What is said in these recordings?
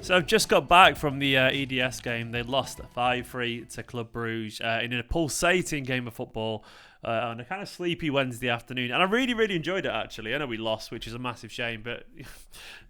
So I've just got back from the EDS game. They lost 5-3 to Club Brugge in a pulsating game of football on a kind of sleepy Wednesday afternoon. And I really, really enjoyed it, actually. I know we lost, which is a massive shame, but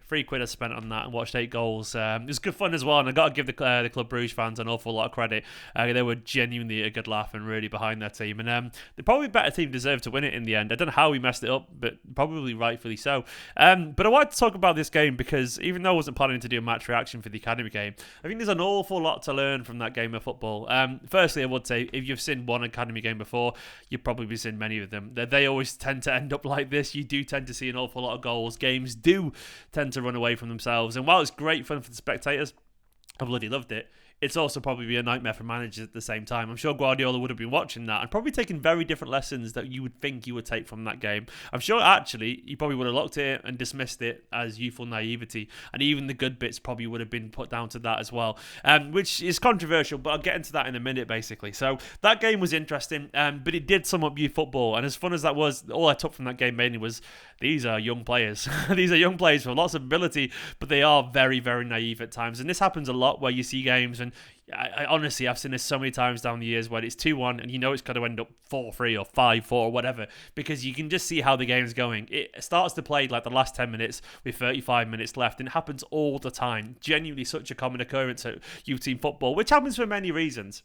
£3 I spent on that and watched 8 goals. It was good fun as well, and I got to give the Club Brugge fans an awful lot of credit. They were genuinely a good laugh and really behind their team. And the probably better team deserved to win it in the end. I don't know how we messed it up, but probably rightfully so. But I wanted to talk about this game because even though I wasn't planning to do a match reaction for the Academy game, I think there's an awful lot to learn from that game of football. Firstly, I would say if you've seen one Academy game before, you've probably seen many of them. They always tend to end up like this. You do tend to see an awful lot of goals. Games do tend to run away from themselves. And while it's great fun for the spectators, I bloody loved it. It's also probably a nightmare for managers at the same time. I'm sure Guardiola would have been watching that and probably taking very different lessons that you would think you would take from that game. I'm sure actually he probably would have looked at it and dismissed it as youthful naivety, and even the good bits probably would have been put down to that as well, which is controversial, but I'll get into that in a minute basically. So that game was interesting, but it did sum up youth football, and as fun as that was, all I took from that game mainly was these are young players. These are young players with lots of ability, but they are very, very naive at times, and this happens a lot where you see games and I honestly, I've seen this so many times down the years where it's 2-1 and you know it's going to end up 4-3 or 5-4 or whatever, because you can just see how the game's going. It starts to play like the last 10 minutes with 35 minutes left, and it happens all the time. Genuinely such a common occurrence at youth team football, which happens for many reasons.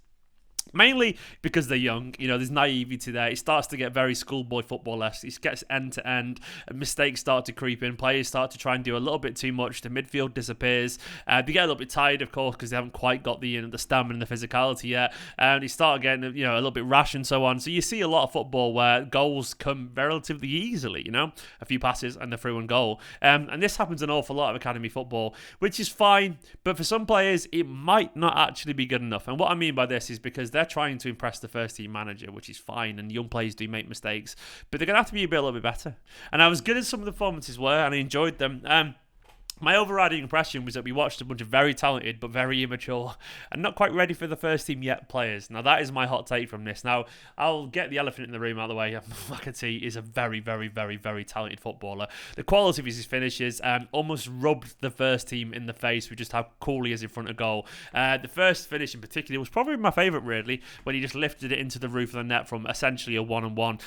Mainly because they're young, there's naivety there. It starts to get very schoolboy football-esque. It gets end-to-end, and mistakes start to creep in. Players start to try and do a little bit too much. The midfield disappears. They get a little bit tired, of course, because they haven't quite got the stamina and the physicality yet. And they start getting, a little bit rash and so on. So you see a lot of football where goals come relatively easily, a few passes and they're through and goal. And this happens an awful lot of academy football, which is fine. But for some players, it might not actually be good enough. And what I mean by this is because they're trying to impress the first team manager, which is fine, and young players do make mistakes, but they're going to have to be a little bit better. And I was good as some of the performances were, and I enjoyed them. My overriding impression was that we watched a bunch of very talented but very immature and not quite ready for the first team yet players. Now, that is my hot take from this. Now, I'll get the elephant in the room out of the way. McAtee is a very, very, very, very talented footballer. The quality of his finishes almost rubbed the first team in the face with just how cool he is in front of goal. The first finish in particular was probably my favourite, really, when he just lifted it into the roof of the net from essentially a one-on-one.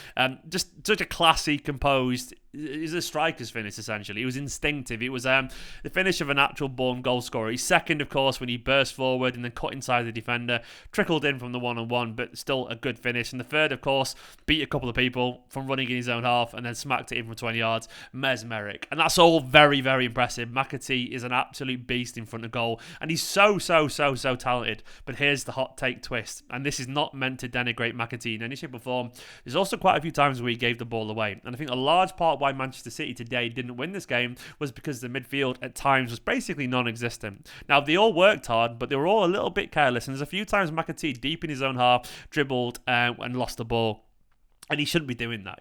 Just such a classy, composed, is a striker's finish, essentially. It was instinctive. It was the finish of an actual born goal scorer. He's second, of course, when he burst forward and then cut inside the defender, trickled in from the one-on-one, but still a good finish. And the third, of course, beat a couple of people from running in his own half and then smacked it in from 20 yards. Mesmeric. And that's all very, very impressive. McAtee is an absolute beast in front of goal, and he's so talented. But here's the hot take twist, and this is not meant to denigrate McAtee in any shape or form. There's also quite a few times where he gave the ball away, and I think a large part why Manchester City today didn't win this game was because the midfield at times was basically non-existent. Now, they all worked hard, but they were all a little bit careless, and there's a few times McAtee deep in his own half dribbled and lost the ball. And he shouldn't be doing that,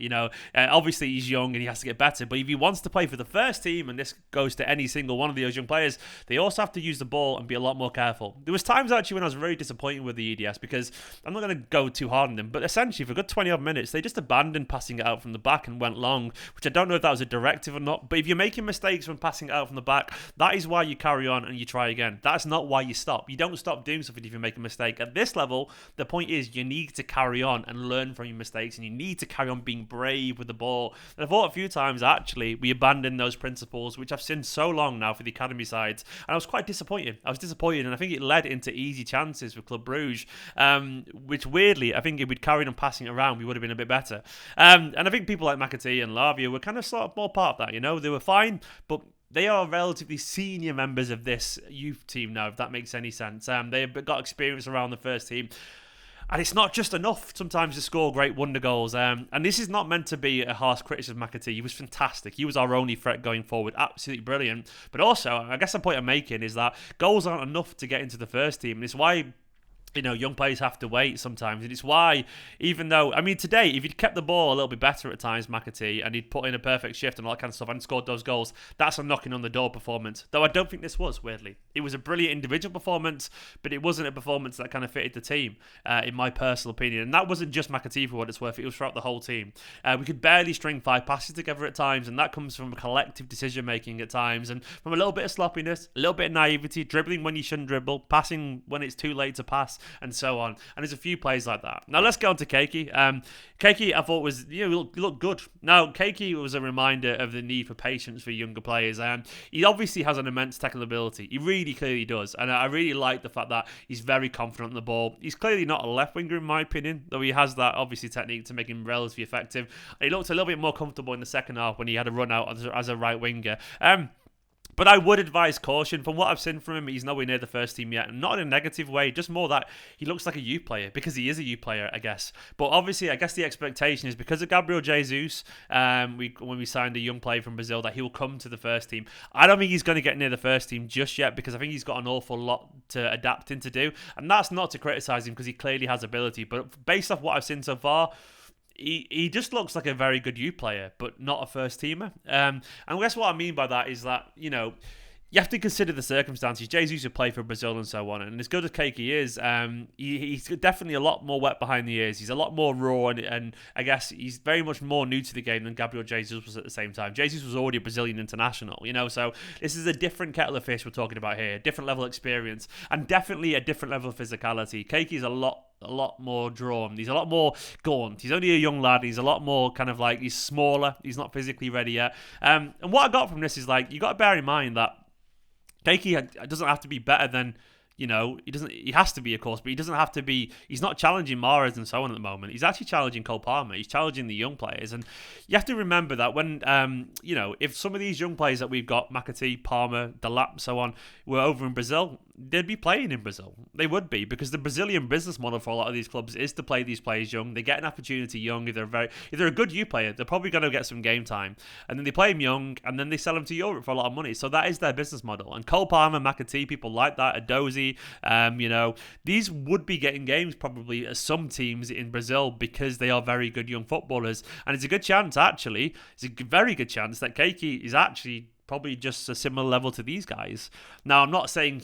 Obviously, he's young and he has to get better. But if he wants to play for the first team, and this goes to any single one of those young players, they also have to use the ball and be a lot more careful. There was times, actually, when I was very disappointed with the EDS because I'm not going to go too hard on them. But essentially, for a good 20-odd minutes, they just abandoned passing it out from the back and went long, which I don't know if that was a directive or not. But if you're making mistakes when passing it out from the back, that is why you carry on and you try again. That's not why you stop. You don't stop doing something if you make a mistake. At this level, the point is you need to carry on and learn from your mistakes, and you need to carry on being brave with the ball. And I thought a few times, actually, we abandoned those principles, which I've seen so long now for the academy sides, and I was quite disappointed. And I think it led into easy chances with Club Brugge, which weirdly, I think if we'd carried on passing it around, we would have been a bit better. And I think people like McAtee and Lavia were kind of sort of more part of that, They were fine, but they are relatively senior members of this youth team now, if that makes any sense. They've got experience around the first team. And it's not just enough sometimes to score great wonder goals. And this is not meant to be a harsh criticism of McAtee. He was fantastic. He was our only threat going forward. Absolutely brilliant. But also, I guess the point I'm making is that goals aren't enough to get into the first team. And it's why young players have to wait sometimes. And it's why, even though, I mean, today, if he'd kept the ball a little bit better at times, McAtee, and he'd put in a perfect shift and all that kind of stuff and scored those goals, that's a knocking on the door performance. Though I don't think this was, weirdly. It was a brilliant individual performance, but it wasn't a performance that kind of fitted the team, in my personal opinion. And that wasn't just McAtee for what it's worth, it was throughout the whole team. We could barely string 5 passes together at times, and that comes from collective decision-making at times, and from a little bit of sloppiness, a little bit of naivety, dribbling when you shouldn't dribble, passing when it's too late to pass, and so on. And there's a few plays like that. Now let's get on to Kayky. Kayky, I thought was, looked good. Now Kayky was a reminder of the need for patience for younger players. He obviously has an immense technical ability. He really clearly does. And I really like the fact that he's very confident on the ball. He's clearly not a left winger in my opinion, though he has that obviously technique to make him relatively effective. And he looked a little bit more comfortable in the second half when he had a run out as a right winger. But I would advise caution. From what I've seen from him, he's nowhere near the first team yet. Not in a negative way, just more that he looks like a youth player, because he is a youth player, I guess. But obviously, I guess the expectation is because of Gabriel Jesus, when we signed a young player from Brazil, that he will come to the first team. I don't think he's going to get near the first team just yet, because I think he's got an awful lot to adapt in to do. And that's not to criticise him, because he clearly has ability. But based off what I've seen so far, he just looks like a very good youth player, but not a first teamer. And I guess what I mean by that is that, you have to consider the circumstances. Jesus would play for Brazil and so on. And as good as Kayky is, he's definitely a lot more wet behind the ears. He's a lot more raw, and I guess he's very much more new to the game than Gabriel Jesus was at the same time. Jesus was already a Brazilian international, so this is a different kettle of fish we're talking about here, a different level of experience, and definitely a different level of physicality. Kayky is a lot more drawn. He's a lot more gaunt. He's only a young lad. He's a lot more kind of like, he's smaller. He's not physically ready yet. And what I got from this is, you got to bear in mind that Kayky doesn't have to be better than, he has to be, of course, but he doesn't have to be, he's not challenging Mahrez and so on at the moment. He's actually challenging Cole Palmer. He's challenging the young players. And you have to remember that when, if some of these young players that we've got, McAtee, Palmer, Delap, so on, were over in Brazil, they'd be playing in Brazil. They would be, because the Brazilian business model for a lot of these clubs is to play these players young. They get an opportunity young. If they're a good youth player, they're probably going to get some game time, and then they play them young, and then they sell them to Europe for a lot of money. So that is their business model. And Cole Palmer, McAtee, people like that, Adozi, these would be getting games probably at some teams in Brazil, because they are very good young footballers. And it's a good chance, actually. It's a very good chance that Kayky is actually probably just a similar level to these guys. Now, I'm not saying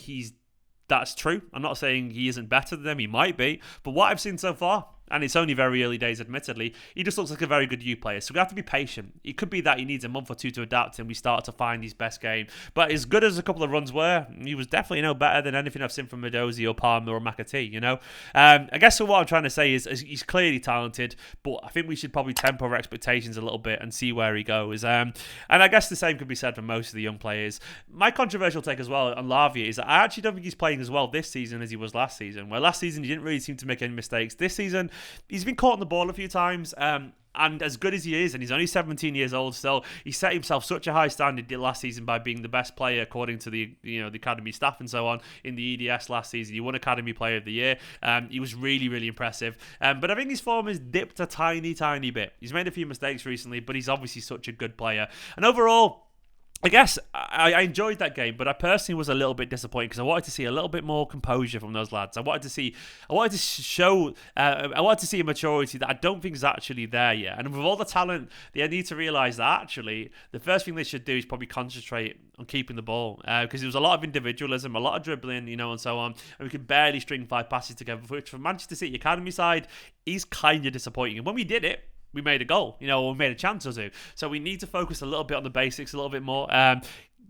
that's true. I'm not saying he isn't better than them. He might be. But what I've seen so far, and it's only very early days, admittedly, he just looks like a very good youth player. So we have to be patient. It could be that he needs a month or two to adapt and we start to find his best game. But as good as a couple of runs were, he was definitely no better than anything I've seen from Medozi or Palmer or McAtee, I guess what I'm trying to say is he's clearly talented, but I think we should probably temper our expectations a little bit and see where he goes. And I guess the same could be said for most of the young players. My controversial take as well on Lavia is that I actually don't think he's playing as well this season as he was last season, where last season he didn't really seem to make any mistakes. This season, he's been caught on the ball a few times, and as good as he is, and he's only 17 years old still, he set himself such a high standard last season by being the best player according to the the academy staff and so on in the EDS last season. He won Academy Player of the Year. He was really, really impressive. But I think his form has dipped a tiny, tiny bit. He's made a few mistakes recently, but he's obviously such a good player. And overall, I guess I enjoyed that game, but I personally was a little bit disappointed because I wanted to see a little bit more composure from those lads. I wanted to see a maturity that I don't think is actually there yet. And with all the talent, they need to realise that actually the first thing they should do is probably concentrate on keeping the ball, because there was a lot of individualism, a lot of dribbling, and so on, and we could barely string 5 passes together, which for Manchester City academy side is kind of disappointing. And when we did it, we made a goal, or we made a chance or two. So we need to focus a little bit on the basics, a little bit more.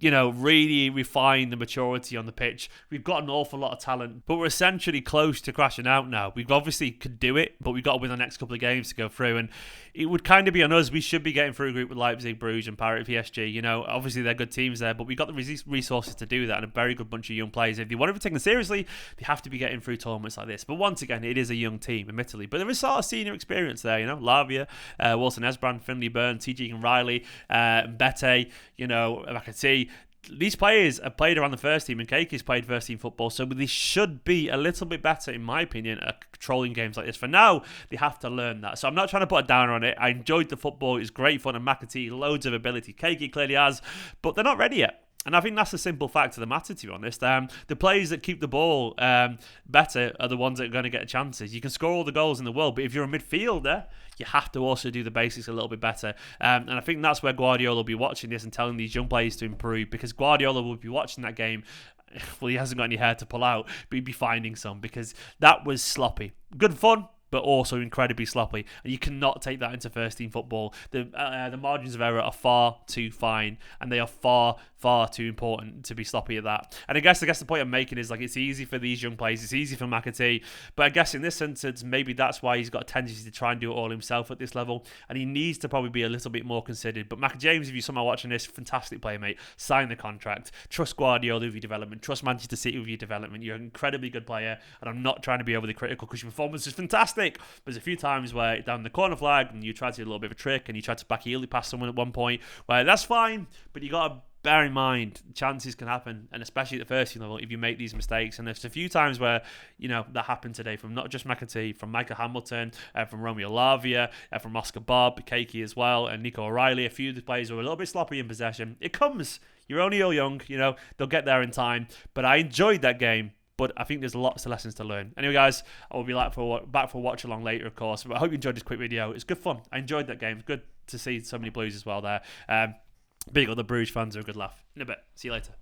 Really refine the maturity on the pitch. We've got an awful lot of talent, but we're essentially close to crashing out now. We obviously could do it, but we've got to win the next couple of games to go through, and it would kind of be on us. We should be getting through a group with Leipzig, Bruges and Pirate PSG. Obviously they're good teams there, but we've got the resources to do that, and a very good bunch of young players. If you want to be taken seriously, they have to be getting through tournaments like this. But once again, it is a young team, admittedly, but there is sort of senior experience there. Lavia, Wilson Esbrand, Finley Burns, TG and Riley, Bete, McAtee. These players have played around the first team, and Kayky's played first team football, so they should be a little bit better, in my opinion, at controlling games like this. For now, they have to learn that. So I'm not trying to put a downer on it. I enjoyed the football. It was great fun, and McAtee, loads of ability. Kayky clearly has, but they're not ready yet. And I think that's the simple fact of the matter, to be honest. The players that keep the ball better are the ones that are going to get chances. You can score all the goals in the world, but if you're a midfielder, you have to also do the basics a little bit better. And I think that's where Guardiola will be watching this and telling these young players to improve, because Guardiola will be watching that game. Well, he hasn't got any hair to pull out, but he'd be finding some, because that was sloppy. Good fun, but also incredibly sloppy. And you cannot take that into first team football. The margins of error are far too fine, and they are far too important to be sloppy at that. And I guess the point I'm making is, like, it's easy for these young players, it's easy for McAtee, but I guess in this instance, maybe that's why he's got a tendency to try and do it all himself at this level, and he needs to probably be a little bit more considered. But James, if you're somehow watching this, fantastic player, mate. Sign the contract. Trust Guardiola with your development. Trust Manchester City with your development. You're an incredibly good player, and I'm not trying to be overly critical because your performance is fantastic. There's a few times where down the corner flag and you try to do a little bit of a trick and you try to back heely past someone at one point, where that's fine, but you got to bear in mind chances can happen, and especially at the first team level if you make these mistakes. And there's a few times where that happened today, from not just McAtee, from Michael Hamilton, from Romeo Lavia, from Oscar Bob, Kayky as well, and Nico O'Reilly. A few of the players were a little bit sloppy in possession. It comes. You're only all young, they'll get there in time. But I enjoyed that game. But I think there's lots of lessons to learn. Anyway, guys, I will be back for watch along later, of course. But I hope you enjoyed this quick video. It's good fun. I enjoyed that game. It's good to see so many Blues as well there. Big up the Bruges fans are a good laugh. In a bit. See you later.